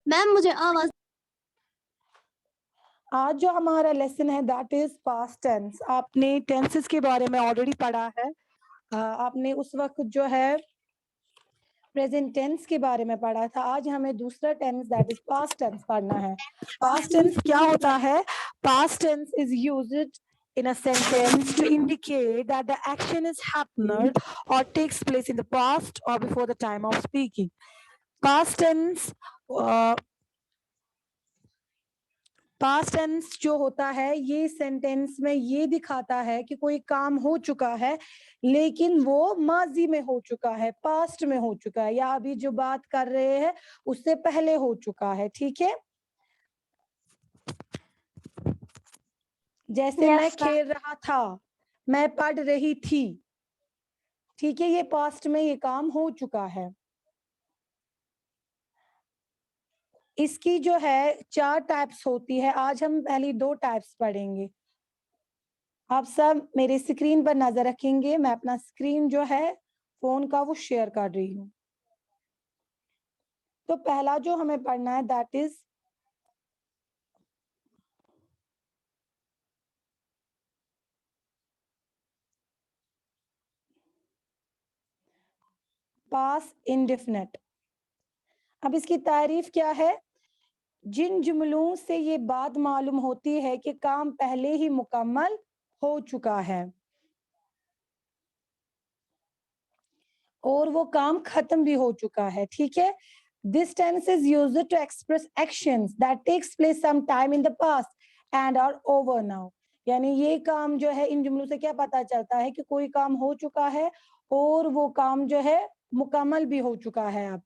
Ma'am मुझे आवाज। आज जो हमारा लेसन है दैट इज पास्ट टेंस। आपने टेंसेस के बारे में ऑलरेडी पढ़ा है। आपने उस वक्त जो है प्रेजेंट टेंस के बारे में पढ़ा था। आज हमें दूसरा tense that is past tense पढ़ना है। पास्ट टेंस क्या होता है? Past tense is used in a sentence to indicate that the action is happened or takes place in the past or before the time of speaking. Past tense past tense जो होता है ये sentence में ये दिखाता है कि कोई काम हो चुका है लेकिन वो माजी में हो चुका है, पास्ट में हो चुका है, या अभी जो बात कर रहे हैं उससे पहले हो चुका है। ठीक है, जैसे मैं खेल रहा था, मैं पढ़ रही थी। ठीक है, ये पास्ट में ये काम हो चुका है। इसकी जो है 4 टाइप्स होती है। आज हम पहली 2 टाइप्स पढ़ेंगे। आप सब मेरे स्क्रीन पर नजर रखेंगे। मैं अपना स्क्रीन जो है फोन का वो शेयर कर रही हूँ। तो पहला जो हमें पढ़ना है दैट इज पास्ट इंडेफिनिट। अब इसकी तारीफ क्या है? जिन जुमलों से ये बात मालूम होती है कि काम पहले ही मुकम्मल हो चुका है और वो काम खत्म भी हो चुका है। ठीक है, this tense is used to express actions that takes place some time in the past and are over now. यानी ये काम जो है, इन जुमलों से क्या पता चलता है कि कोई काम हो चुका है और वो काम जो है मुकम्मल भी हो चुका है। अब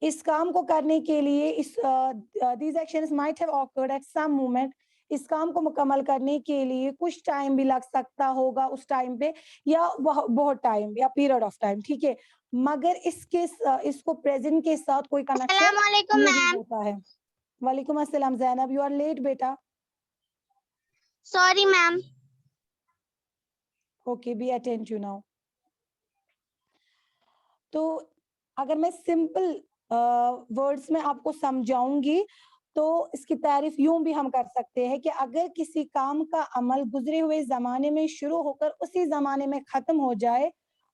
इस काम को करने के लिए these actions might have occurred at some moment। इस काम को मुकम्मल करने के लिए कुछ टाइम भी लग सकता होगा उस टाइम पे, या बहुत टाइम या पीरियड ऑफ टाइम। ठीक है, मगर इसको प्रेजेंट के साथ कोई कनेक्शन नहीं होता है। वालेकुम अस्सलाम ज़ैनब, यू आर लेट बेटा। Sorry ma'am. Okay, be attentive now. तो अगर मैं सिंपल वर्ड्स में आपको समझाऊंगी तो इसकी तारीफ यूं भी हम कर सकते हैं कि अगर किसी काम का अमल गुजरे हुए जमाने में शुरू होकर उसी जमाने में खत्म हो जाए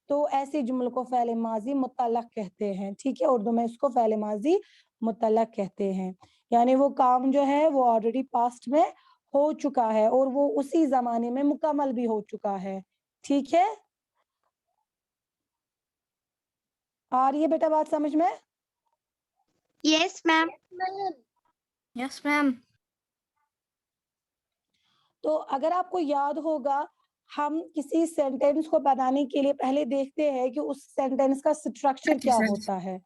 तो ऐसे जुमल को फ़ेल माजी मुतल्लक कहते हैं। ठीक है, उर्दू में इसको फ़ेल माजी मुतल्लक कहते हैं। यानी वो काम जो है वो ऑलरेडी पास्ट में हो चुका है और वो उसी जमाने में मुकम्मल भी हो चुका है। ठीक है, आ रही है बेटा बात समझ में? Yes ma'am. Yes ma'am. तो अगर आपको याद होगा, हम किसी सेंटेंस को बनाने के लिए पहले देखते हैं कि उस सेंटेंस का स्ट्रक्चर क्या होता है।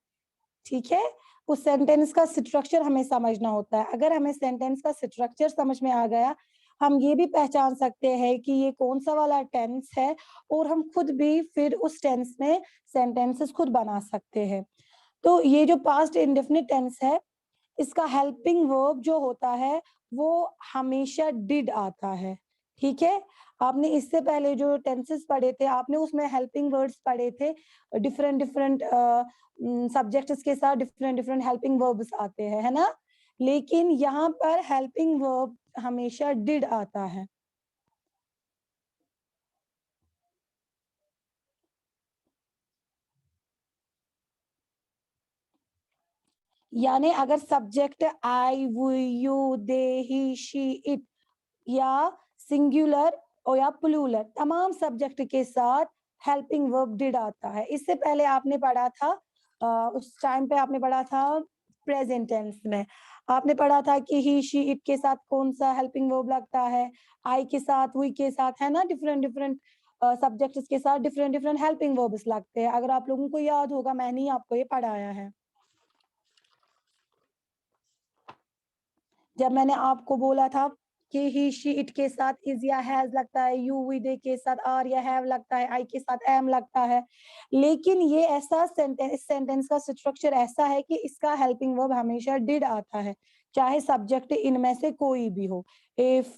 ठीक है, उस सेंटेंस का स्ट्रक्चर हमें समझना होता है। अगर हमें सेंटेंस का स्ट्रक्चर समझ में आ गया, हम ये भी पहचान सकते हैं कि ये कौन सा वाला टेंस है और हम खुद भी फिर उस टेंस में सेंटेंसेस खुद बना सकते हैं। तो ये जो पास्ट इंडेफिनिट टेंस है, इसका हेल्पिंग वर्ब जो होता है वो हमेशा डिड आता है। ठीक है, आपने इससे पहले जो टेंसेस पढ़े थे आपने उसमें हेल्पिंग वर्ड्स पढ़े थे। डिफरेंट डिफरेंट सब्जेक्ट्स के साथ डिफरेंट डिफरेंट हेल्पिंग वर्ब्स आते हैं, है ना? लेकिन यहाँ पर हेल्पिंग वर्ब हमेशा डिड आता है। यानी अगर subject I, we, you, they, he, she, it या सिंगुलर और या प्लूरल, तमाम सब्जेक्ट के साथ हेल्पिंग वर्ब डिड आता है। इससे पहले आपने पढ़ा था उस टाइम पे आपने पढ़ा था प्रेजेंट टेंस में, आपने पढ़ा था कि ही, शी, इट के साथ कौन सा हेल्पिंग वर्ब लगता है, आई के साथ, वी के साथ, है ना? डिफरेंट डिफरेंट सब्जेक्ट्स के साथ डिफरेंट डिफरेंट हेल्पिंग वर्ब्स लगते हैं। अगर आप लोगों को याद होगा, मैंने ही आपको ये पढ़ाया है। जब मैंने आपको बोला था कि ही, शी, इट के साथ इज या हैज लगता है, यू, वी, दे के साथ आर या हैव लगता है, आई के साथ एम लगता है। लेकिन ये ऐसा सेंटेंस का स्ट्रक्चर ऐसा है कि इसका हेल्पिंग वर्ब हमेशा डिड आता है, चाहे सब्जेक्ट इनमें से कोई भी हो। इफ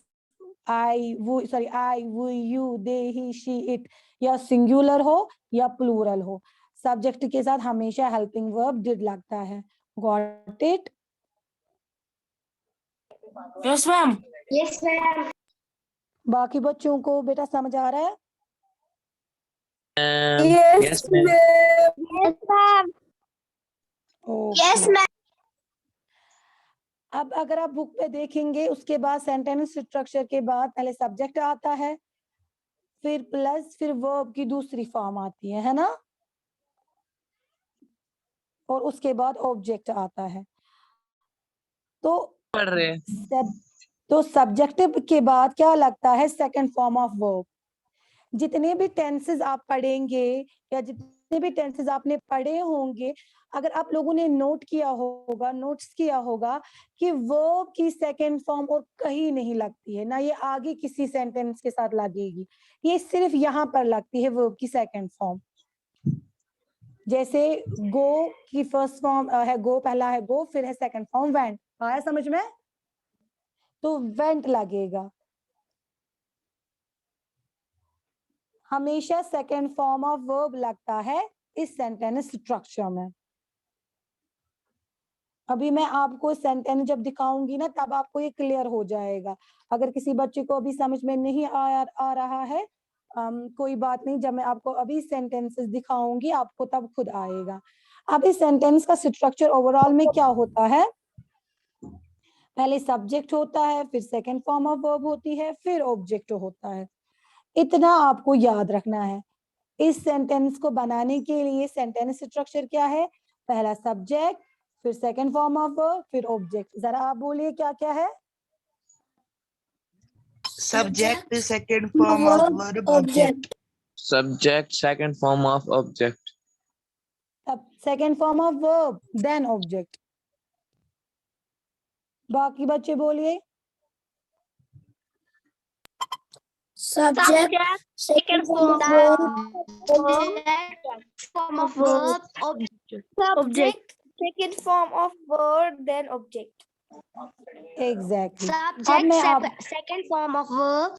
आई, वो sorry, I, we, you, they, he, she, it, या सिंगुलर हो या प्लूरल हो, सब्जेक्ट के साथ हमेशा हेल्पिंग वर्ब डिड लगता है। Got it? Yes ma'am. Yes, ma'am. बाकी बच्चों को बेटा समझ आ रहा है? Yes ma'am. Yes, ma'am. Okay. Yes, ma'am. अब अगर आप बुक पे देखेंगे, उसके बाद सेंटेंस स्ट्रक्चर के बाद पहले सब्जेक्ट आता है, फिर प्लस, फिर वर्ब की दूसरी फॉर्म आती है ना, और उसके बाद ऑब्जेक्ट आता है। तो पढ़ रहे हैं। तो सब्जेक्टिव के बाद क्या लगता है? Second form of verb. जितने भी टेंसेस आप पढ़ेंगे या जितने भी टेंसेस आपने पढ़े होंगे, अगर आप लोगों ने नोट किया होगा, नोट्स किया होगा कि वर्ब की सेकंड फॉर्म और कहीं नहीं लगती है, ना ये आगे किसी सेंटेंस के साथ लगेगी, ये सिर्फ यहाँ पर लगती है वर्ब की सेकंड फॉर्म। जैसे गो की फर्स्ट फॉर्म है गो, पहला है गो, फिर है सेकंड फॉर्म वेंट। आया समझ में? तो वेंट लगेगा। हमेशा सेकंड फॉर्म ऑफ वर्ब लगता है इस सेंटेंस स्ट्रक्चर में। अभी मैं आपको सेंटेंस जब दिखाऊंगी ना, तब आपको ये क्लियर हो जाएगा। अगर किसी बच्चे को अभी समझ में नहीं आ रहा है, कोई बात नहीं, जब मैं आपको अभी सेंटेंसेस दिखाऊंगी आपको तब खुद आएगा। अब इस सेंटेंस का स्ट्रक्चर ओवरऑल में क्या होता है? पहले सब्जेक्ट होता है, फिर सेकंड फॉर्म ऑफ वर्ब होती है, फिर ऑब्जेक्ट होता है। इतना आपको याद रखना है। इस सेंटेंस को बनाने के लिए सेंटेंस स्ट्रक्चर क्या है? पहला सब्जेक्ट, फिर सेकंड फॉर्म ऑफ वर्ब, फिर ऑब्जेक्ट। जरा आप बोलिए क्या क्या है? Subject, second form of verb, object. Subject, second form of object. Second form of verb, then object. बाकी बच्चे बोलिए। Subject, second form of verb, form of verb, subject, second form of verb, then object. Exactly. अब Subject, मैं आप second form of verb.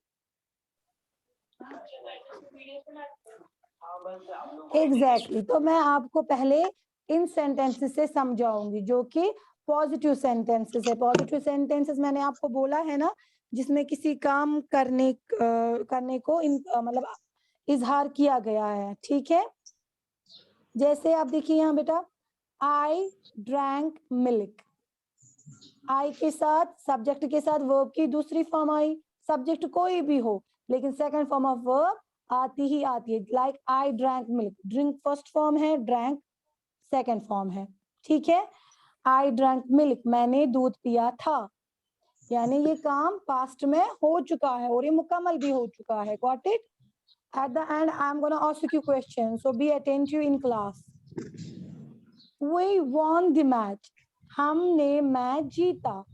Exactly तो मैं आपको पहले इन सेंटेंसेस से समझाऊंगी जो कि पॉजिटिव सेंटेंसेस है। पॉजिटिव सेंटेंसेस मैंने आपको बोला है ना, जिसमें किसी काम करने को मतलब इजहार किया गया है। ठीक है, जैसे आप देखिए यहाँ बेटा, आई ड्रैंक मिल्क। आई के साथ सब्जेक्ट के साथ वर्ब की दूसरी फॉर्म आई। सब्जेक्ट कोई भी हो, लेकिन सेकंड फॉर्म ऑफ वर्ब आती ही आती है। Like I drank milk, drink first form है, ड्रैंक सेकंड फॉर्म है। ठीक है, आई ड्रैंक मिल्क, मैंने दूध पिया था, यानी ये काम पास्ट में हो चुका है और ये मुकम्मल भी हो चुका है। Got it? At the end I am gonna ask you question, so be attentive in class. We won the match, हमने मैच जीता।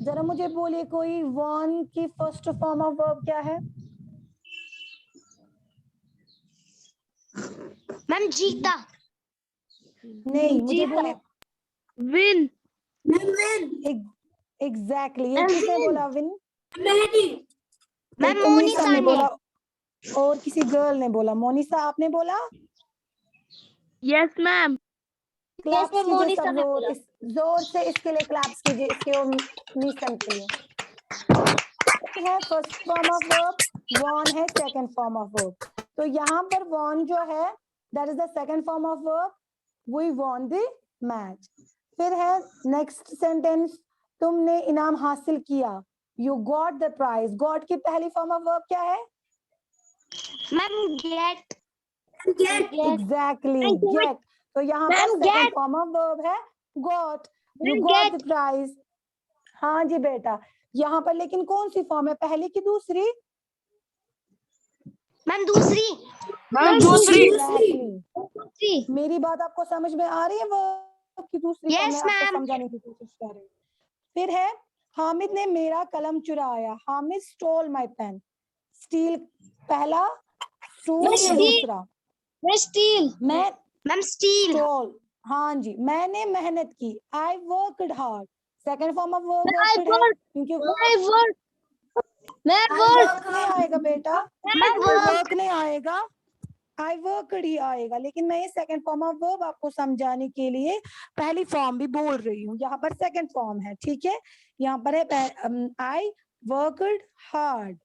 जरा मुझे बोलिए, कोई वॉन की फर्स्ट फॉर्म ऑफ वर्ब क्या है? मैम जीता। नहीं, मुझे बोलिए। Win. एग्जैक्टली, ये किसने बोला विन? मैम एक मोनिसा ने ने। बोला और किसी गर्ल ने बोला। मोनिसा आपने बोला? Yes, ma'am. क्लैप्स मैम, कीजिए मोनिसा सब ने जोर, बोला। जोर से इसके लिए क्लैप्स कीजिए, इसके और नीसन के लिए। है first form of verb, won है सेकंड फॉर्म ऑफ वर्ब। तो यहाँ पर वॉन जो है that is the second form of verb, we won the match. फिर है नेक्स्ट सेंटेंस, तुमने इनाम हासिल किया, you got the prize. Got की पहली फॉर्म ऑफ वर्ब क्या है? Ma'am get. Exactly, get. तो यहाँ पर Ma'am, second get. Form of verb है got, you Ma'am, got get. The prize. हाँ जी बेटा, यहाँ पर लेकिन कौन सी फॉर्म है, पहली की दूसरी? मैम दूसरी। मैम दूसरी। Exactly. मेरी बात आपको समझ में आ रही है? वर्ब की दूसरी फॉर्म Yes, में आपको ma'am. समझाने की कोशिश कर रही हूँ। फिर है हामिद ने मेरा कलम चुराया, Hamid stole my pen. Steel पहला, स्टूल दूसरा। मैं स्टील। मैं मैम स्टील। स्टोल, हाँ जी। मैंने मेहनत की, आई worked hard. Second form of verb I worked है, work. क्योंकि मैं वर्क। मैं वर्क नहीं आएगा बेटा, मैं वर्क। वर्क नहीं आएगा। आई वर्कड ही आएगा, लेकिन मैं ये सेकंड फॉर्म ऑफ वर्ब आपको समझाने के लिए पहली फॉर्म भी बोल रही हूँ। यहाँ पर सेकंड फॉर्म है, ठीक है। यहाँ पर है आई वर्कड हार्ड।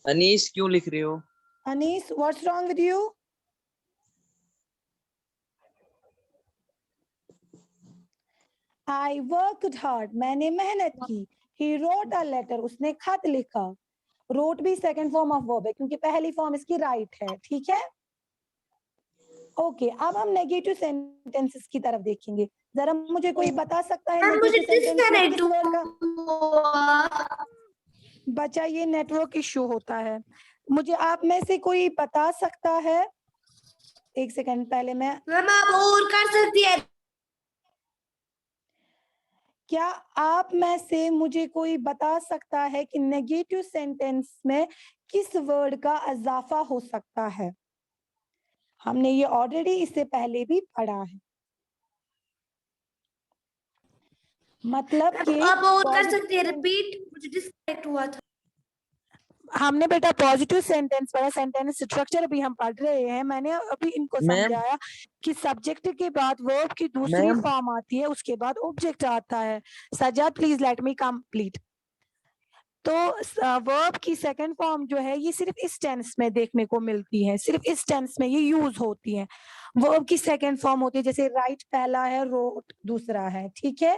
अनीस क्यों लिख रहे हो? Anees, what's wrong with you? I worked hard, मैंने मेहनत की। ही रोट अ लेटर, उसने खत लिखा। रोट भी सेकंड फॉर्म ऑफ वर्ब है क्योंकि पहली फॉर्म इसकी राइट है, ठीक है। ओके, अब हम नेगेटिव सेंटेंसेस की तरफ देखेंगे। जरा मुझे कोई बता सकता है नेगेटिव सेंटेंस में किस वर्ड का? बच्चा, ये नेटवर्क इश्यू होता है। मुझे आप में से कोई बता सकता है? एक सेकंड, पहले मैं मैम आप और कर सकती है। क्या आप में से मुझे कोई बता सकता है कि नेगेटिव सेंटेंस में किस वर्ड का इजाफा हो सकता है? हमने ये ऑलरेडी इससे पहले भी पढ़ा है। मतलब कि आप और कर सकती है, रिपीट, मुझे डिस्कनेक्ट हुआ था। हमने बेटा पॉजिटिव सेंटेंस पढ़ा, सेंटेंस स्ट्रक्चर अभी हम पढ़ रहे हैं। मैंने अभी इनको मैम, समझाया कि सब्जेक्ट के बाद वर्ब की दूसरी मैम, फॉर्म आती है, उसके बाद ऑब्जेक्ट आता है। Sajjad please let me complete. तो वर्ब की सेकंड फॉर्म जो है ये सिर्फ इस टेंस में देखने को मिलती है, सिर्फ इस टेंस में ये यूज होती है। वर्ब की सेकंड फॉर्म होती है, जैसे राइट पहला है, रोट दूसरा है, ठीक है।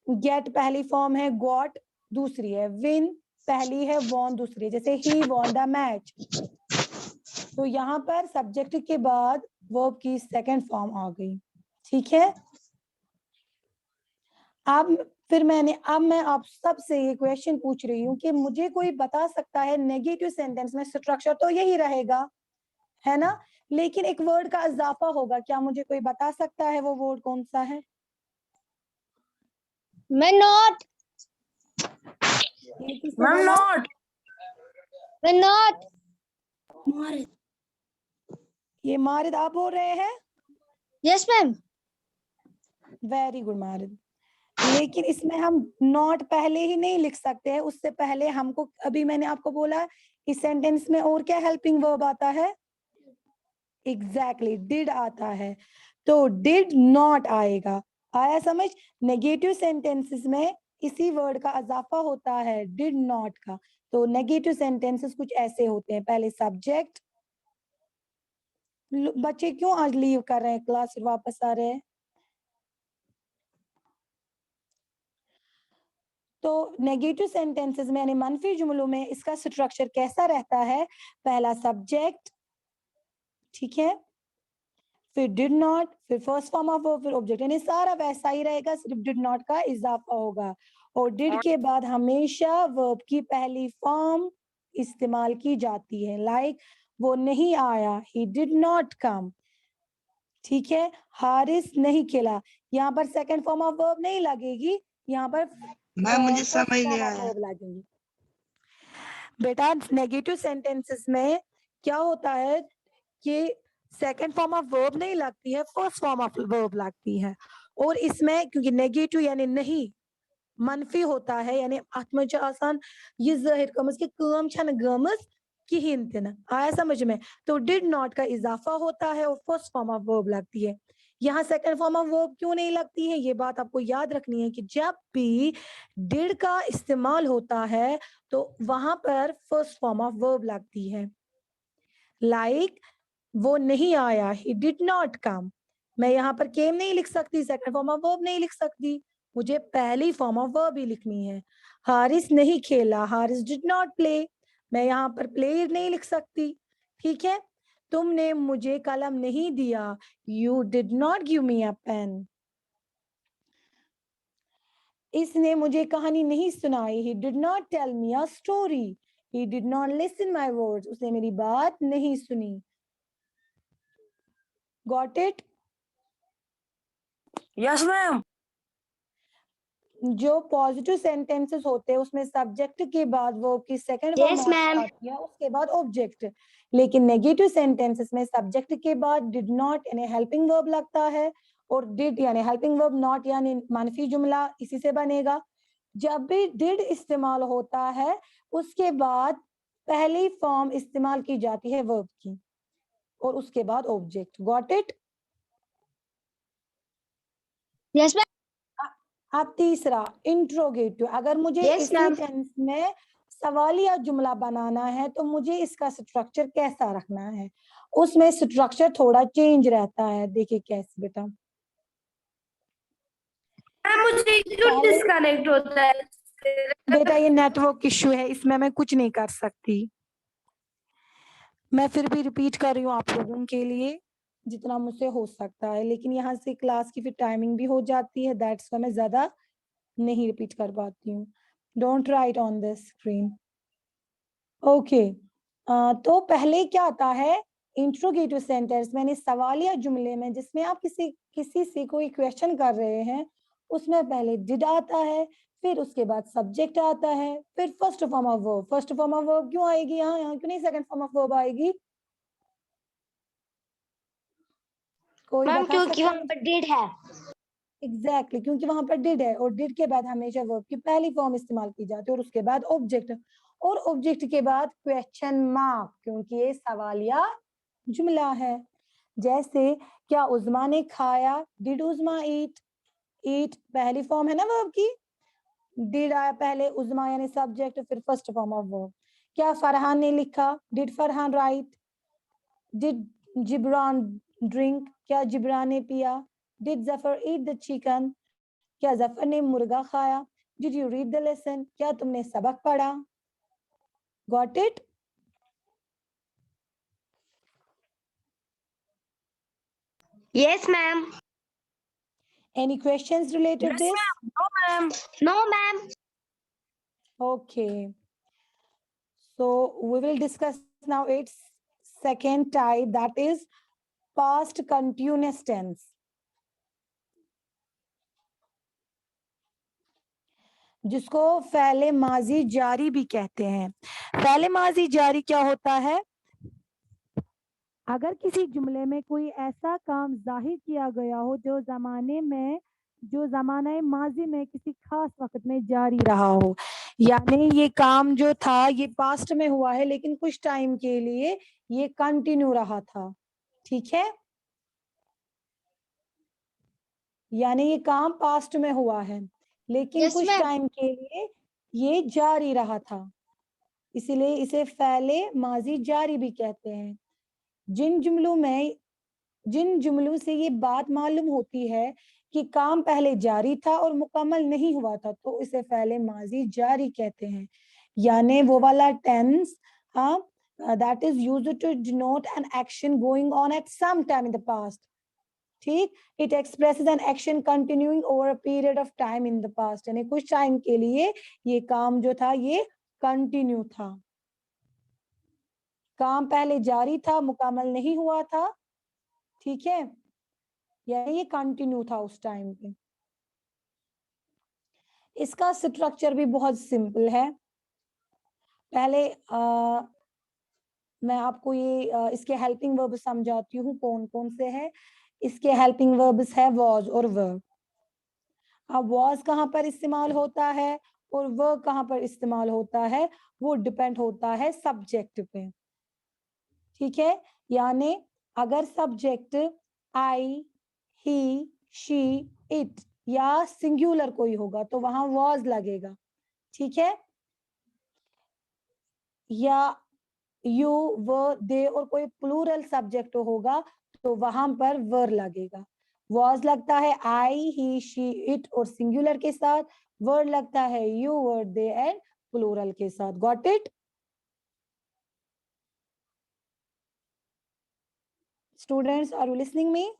गेट पहली फॉर्म है, गॉट दूसरी है, विन पहली है, वॉन दूसरी है, जैसे ही वॉन द मैच। तो यहाँ पर सब्जेक्ट के बाद वर्ब की सेकंड फॉर्म आ गई, ठीक है। अब मैं आप सबसे ये क्वेश्चन पूछ रही हूँ कि मुझे कोई बता सकता है नेगेटिव सेंटेंस में स्ट्रक्चर तो यही रहेगा, है ना, लेकिन एक वर्ड का इजाफा होगा। क्या मुझे कोई बता सकता है वो वर्ड कौन सा है? मैं नॉट, ये किसने मैम बोला? नॉट। मैं नॉट। ये मारिद आप बोल रहे हैं? Yes ma'am. Very good Marid. लेकिन इसमें हम नॉट पहले ही नहीं लिख सकते हैं, उससे पहले हमको, अभी मैंने आपको बोला इस सेंटेंस में और क्या हेल्पिंग वर्ब आता है? एग्जैक्टली डिड आता है, तो डिड नॉट आएगा। आया समझ? नेगेटिव सेंटेंसेस में इसी वर्ड का इजाफा होता है, डिड नॉट का। तो नेगेटिव सेंटेंसेस कुछ ऐसे होते हैं, पहले सब्जेक्ट। बच्चे क्यों आज लीव कर रहे हैं क्लास, फिर वापस आ रहे हैं? तो नेगेटिव सेंटेंसेस में यानी मनफी जुमलों में इसका स्ट्रक्चर कैसा रहता है? पहला सब्जेक्ट, ठीक है, फिर डिड नॉट, फिर फर्स्ट फॉर्म ऑफ वर्ब, फिर ऑब्जेक्ट, यानी सारा वैसा ही रहेगा, सिर्फ डिड नॉट का इजाफा होगा। और डिड के बाद हमेशा वर्ब की पहली फॉर्म इस्तेमाल की जाती है, लाइक वो नहीं आया, ही डिड नॉट कम, ठीक है। हारिस नहीं खेला, यहाँ पर सेकंड फॉर्म ऑफ वर्ब नहीं लगेगी, यहाँ पर मैम मुझे फर्स्ट समझ फॉर्म नहीं ऑफ आया। वर्ब लगेंगी। बेटा नेगेटिव सेंटेंसेस में क्या होता है कि सेकंड फॉर्म ऑफ वर्ब नहीं लगती है, फर्स्ट फॉर्म ऑफ वर्ब लगती है। और इसमें क्योंकि नेगेटिव यानी नहीं मनफी होता है, यानी अत्मज आसान ये जाहिर कमस के काम छन गमस किहिन तिन, आया समझ में? तो डिड नॉट का इजाफा होता है और फर्स्ट फॉर्म ऑफ वर्ब लगती है। यहाँ सेकंड फॉर्म ऑफ वर्ब क्यों नहीं लगती है, ये बात आपको याद रखनी है कि जब भी डिड का इस्तेमाल होता है तो वहां पर फर्स्ट फॉर्म ऑफ वर्ब लगती है, लाइक वो नहीं आया, he did not come। मैं यहाँ पर केम नहीं लिख सकती, सेकंड फॉर्म ऑफ वर्ब नहीं लिख सकती, मुझे पहली फॉर्म ऑफ वर्ब ही लिखनी है। हारिस नहीं खेला, हारिस डिड नॉट प्ले, मैं यहाँ पर प्ले नहीं लिख सकती, ठीक है। तुमने मुझे कलम नहीं दिया, you did not give me a pen. इसने मुझे कहानी नहीं सुनाई, he did not tell me a story, he did not listen my words, उसने मेरी बात नहीं सुनी। Got it? Yes ma'am. जो पॉजिटिव सेंटेंसेस होते हैं उसमें सब्जेक्ट के बाद वर्ब की सेकंड फॉर्म Yes, ma'am. आती है, उसके बाद ऑब्जेक्ट। लेकिन नेगेटिव सेंटेंसेस में सब्जेक्ट के बाद डिड नॉट यानी हेल्पिंग वर्ब लगता है, और डिड यानी हेल्पिंग वर्ब, नॉट यानी मनफी जुमला इसी से बनेगा। जब भी डिड इस्तेमाल होता है उसके बाद पहली फॉर्म इस्तेमाल की जाती है वर्ब की, और उसके बाद object. Got it? Yes ma'am. अब तीसरा इंट्रोगेटिव। अगर मुझे Yes, इस ma'am. सेंटेंस में सवालिया जुमला बनाना है तो मुझे इसका स्ट्रक्चर कैसा रखना है? उसमें स्ट्रक्चर थोड़ा चेंज रहता है। देखिए कैसे बेटा, मुझे क्यों पहले डिस्कनेक्ट होता है? बेटा ये नेटवर्क इश्यू है, इसमें मैं कुछ नहीं कर सकती। मैं फिर भी रिपीट कर रही हूँ आप लोगों के लिए जितना मुझसे हो सकता है, लेकिन यहाँ से क्लास की फिर टाइमिंग भी हो जाती है, दैट्स वाई मैं ज्यादा नहीं रिपीट कर पाती हूँ। Don't write on the screen. Okay, तो पहले क्या आता है? इंट्रोगेटिव सेंटेंस, मैंने सवालिया जुमले में जिसमें आप किसी से कोई क्वेश्चन कर रहे हैं, उसमें पहले डिड आता है, फिर उसके बाद सब्जेक्ट आता है, फिर first form of verb. First form of verb क्यों आएगी यहाँ? यहाँ क्यों नहीं सेकंड फॉर्म ऑफ वर्ब आएगी? कोई मैम बता क्योंकि सकता वहां है? पर डिड है। एग्जैक्टली, क्योंकि वहां पर डिड है, और डिड के बाद हमेशा वर्ब की पहली फॉर्म इस्तेमाल की जाती है और उसके बाद ऑब्जेक्ट, और ऑब्जेक्ट के बाद क्वेश्चन मार्क, क्योंकि ये सवालिया जुमला है। जैसे क्या उज़मा ने खाया? डिड उज़मा ईट? ईट पहली फॉर्म है ना वर्ब की, डिड आया पहले, उज़मा यानी सब्जेक्ट, फिर फर्स्ट फॉर्म ऑफ वर्ब। क्या फरहान ने लिखा? Did Farhan write? Did Jibran drink? क्या जिब्रान ने पिया? Did Zafar eat the chicken? क्या जफर ने मुर्गा खाया? Did you read the lesson? क्या तुमने सबक पढ़ा? Got it? Yes ma'am. Any questions related this? No ma'am. No ma'am. Okay, so we will discuss now its second type, that is past continuous tense, जिसको फ़ेले माजी जारी भी कहते हैं। फ़ेले माजी जारी क्या होता है? अगर किसी जुमले में कोई ऐसा काम जाहिर किया गया हो जो ज़माने माजी में किसी खास वक्त में जारी रहा हो, यानी ये काम जो था ये पास्ट में हुआ है लेकिन कुछ टाइम के लिए ये कंटिन्यू रहा था। ठीक है, यानी ये काम पास्ट में हुआ है लेकिन Yes, कुछ ma'am. टाइम के लिए ये जारी रहा था, इसीलिए इसे फ़ेले माजी जारी भी कहते हैं। जिन जुमलों से ये बात मालूम होती है कि काम पहले जारी था और मुकम्मल नहीं हुआ था, तो इसे फ़ेले माजी जारी कहते हैं। यानी वो वाला टेंस, हाँ, that is used to denote an action going on at some time in the past. ठीक, it expresses an action continuing over a period of time in the past, यानी कुछ टाइम के लिए ये काम जो था ये कंटिन्यू था, काम पहले जारी था मुकम्मल नहीं हुआ था। ठीक है, यानी ये कंटिन्यू था उस टाइम पे। इसका स्ट्रक्चर भी बहुत सिंपल है। पहले मैं आपको ये इसके हेल्पिंग वर्ब समझाती हूँ कौन कौन से है। इसके हेल्पिंग वर्ब्स है वॉज और वर्ब। अब वॉज कहाँ पर इस्तेमाल होता है और वर्ब कहाँ पर इस्तेमाल होता है, वो डिपेंड होता है सब्जेक्ट पे। ठीक है, यानी अगर subject I, he, she, it या सिंगुलर कोई होगा तो वहां वॉज लगेगा। ठीक है, या यू, वो, दे और कोई प्लूरल सब्जेक्ट होगा तो वहां पर वर लगेगा। वॉज लगता है आई, ही, शी, इट और सिंगुलर के साथ, वर लगता है you, were, they and plural के साथ। Got it? Students, are you listening me?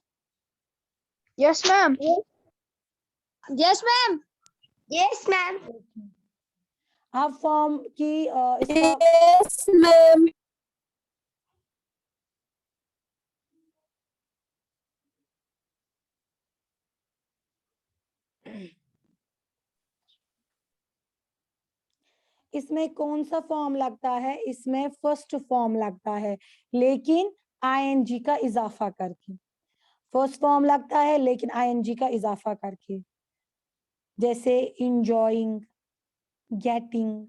Yes, ma'am. Yes, ma'am. Yes, ma'am. आप फॉर्म की इसका Yes, ma'am. इसमें कौन सा फॉर्म लगता है? इसमें फर्स्ट फॉर्म लगता है लेकिन आईएनजी का इजाफा करके। फर्स्ट फॉर्म लगता है लेकिन आईएनजी का इजाफा करके, जैसे इंजॉइंग, गेटिंग।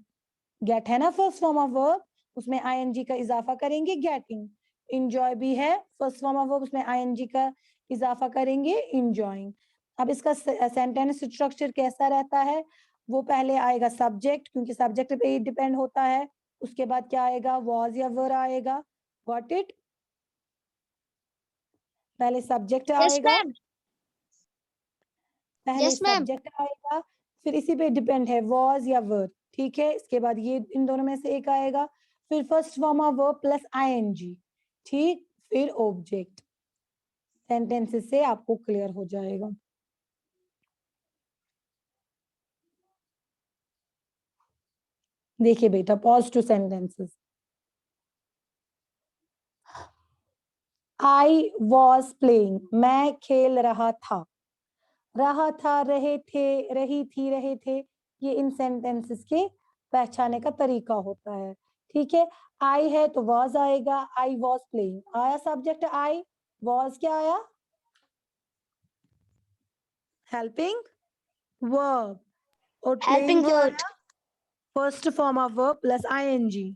गेट है ना फर्स्ट फॉर्म ऑफ वर्ब, उसमें आईएनजी का इजाफा करेंगे गेटिंग। enjoy भी है, फर्स्ट फॉर्म ऑफ वर्ब, उसमें ing का इजाफा करेंगे, enjoying। अब इसका सेंटेंस स्ट्रक्चर कैसा रहता है? वो पहले आएगा सब्जेक्ट, क्योंकि सब्जेक्ट पे ही डिपेंड होता है। उसके बाद क्या आएगा? was या were आएगा। Got it? पहले सब्जेक्ट आएगा, पहले Yes, ma'am. सब्जेक्ट आएगा, फिर इसी पे डिपेंड है was या were। ठीक है, इसके बाद ये इन दोनों में से एक आएगा, फिर first form of verb plus ing, ठीक, फिर ऑब्जेक्ट। सेंटेंसेस से आपको क्लियर हो जाएगा। देखिए बेटा, pause two sentences. I was playing, मैं खेल रहा था। रहा था, रहे थे, रही थी, रहे थे, ये इन सेंटेंसेस के पहचाने का तरीका होता है। ठीक है, आई है तो वॉज आएगा, आई वॉज प्लेइंग आया सब्जेक्ट आई, वॉज क्या आया? हेल्पिंग वर्ब, और Helping प्लेइंग क्या word. आया? First form of verb plus ING.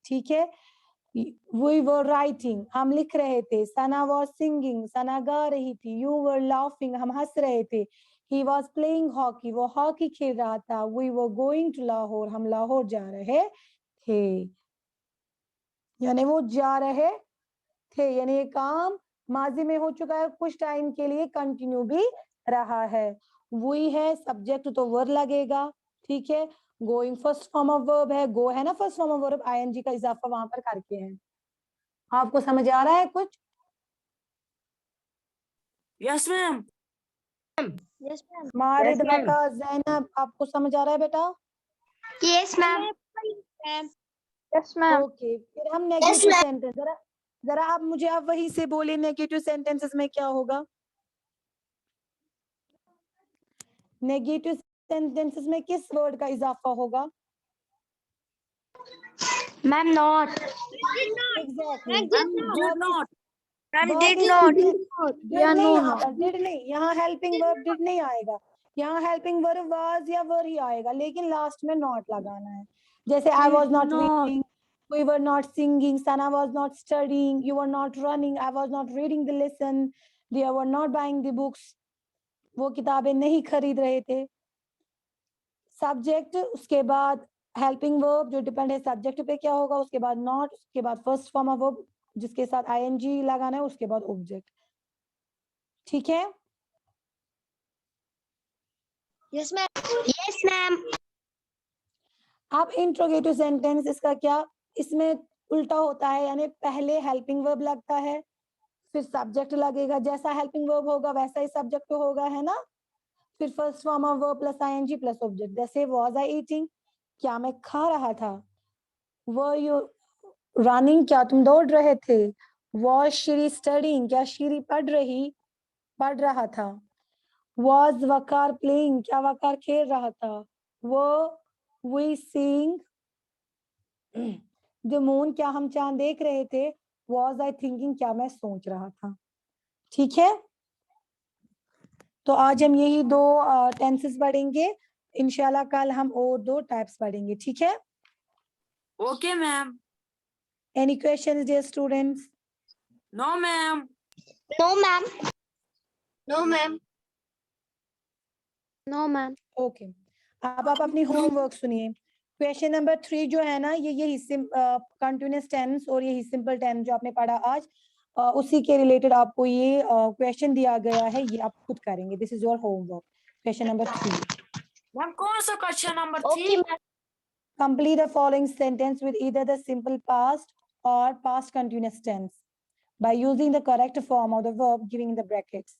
ठीक है, we were writing, हम लिख रहे थे। सना was singing, सना गा रही थी। you were laughing, हम हंस रहे थे। he was playing hockey, वो हॉकी खेल रहा था। we were going to Lahore, हम लाहौर जा रहे थे। यानी वो जा रहे थे, यानी ये काम माजी में हो चुका है, कुछ टाइम के लिए कंटिन्यू भी रहा है। we है सब्जेक्ट तो वर लगेगा। ठीक है, going first form of verb है, गो है ना first form of verb, ING का इजाफा वहां पर करके है। आपको समझ आ रहा है कुछ? Yes ma'am. Yes, ma'am. Marid, Yes, ma'am. वका, जैनब, आपको समझ आ रहा है बेटा? Yes, ma'am. Yes, ma'am. Okay, फिर हम नेगेटिव सेंटेंस, जरा जरा आप मुझे आप वही से बोले, नेगेटिव सेंटेंसेस में क्या होगा? नेगेटिव सेंटेंसेस में किस वर्ड का इजाफा होगा? Ma'am, not. Exactly, Did not. Ma'am, did not. Did नहीं, यहाँ पर डिड नहीं, यहाँ हेल्पिंग वर्ब डिड नहीं आएगा, यहाँ हेल्पिंग वर्ब वाज या वर ही आएगा, लेकिन लास्ट में नॉट लगाना है। जैसे I was not reading, we were not singing, Sana was not studying, you were not running, I was not reading the lesson, they were not buying the books, वो किताबें नहीं खरीद रहे थे। सब्जेक्ट, उसके बाद हेल्पिंग वर्ब जो depend है सब्जेक्ट पे क्या होगा, उसके बाद नॉट, उसके बाद फर्स्ट फॉर्म ऑफ वर्ब जिसके साथ आईएनजी लगाना है, उसके बाद ऑब्जेक्ट। ठीक है, Yes, ma'am. Yes, ma'am. अब इंट्रोगेटिव सेंटेंस इसका क्या, इसमें उल्टा होता है, यानी पहले हेल्पिंग वर्ब लगता है, फिर सब्जेक्ट लगेगा। जैसा हेल्पिंग वर्ब होगा वैसा ही सब्जेक्ट होगा, है ना? फिर first form of verb plus ING plus object. जैसे वाज आई ईटिंग, क्या मैं खा रहा था। वर यू रनिंग, क्या तुम दौड़ रहे थे। वाज शी स्टडीइंग, क्या शीरी पढ़ रहा था। वाज वकार प्लेइंग, क्या वकार खेल रहा था। वो वी सीइंग द मून, क्या हम चांद देख रहे थे। वाज आई थिंकिंग, क्या मैं सोच रहा था। ठीक है, तो आज हम यही दो टेंसेस पढ़ेंगे, इंशाल्लाह कल हम और दो टाइप्स पढ़ेंगे। ठीक है, Okay, ma'am. Any questions dear students? No, ma'am. No, ma'am. No, ma'am. No, ma'am. Okay, अब आप अपनी होमवर्क सुनिए। क्वेश्चन नंबर 3 जो है ना, यही कंटिन्यूअस टेंस और यही सिंपल टेंस जो आपने पढ़ा आज, उसी के रिलेटेड आपको ये क्वेश्चन दिया गया है, ये आप खुद करेंगे। This is your homework, question number 3। Ma'am, कौन सा question number Okay, 3? ma'am. Complete the following sentence with either the simple past or past continuous tense by using the correct form of the verb given in the brackets.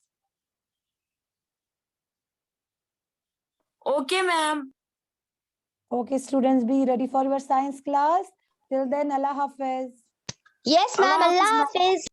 Okay, ma'am. Okay, students, be ready for your science class. Till then, Allah Hafiz. Yes, ma'am. Allah Hafiz, Allah ma'am. Hafiz.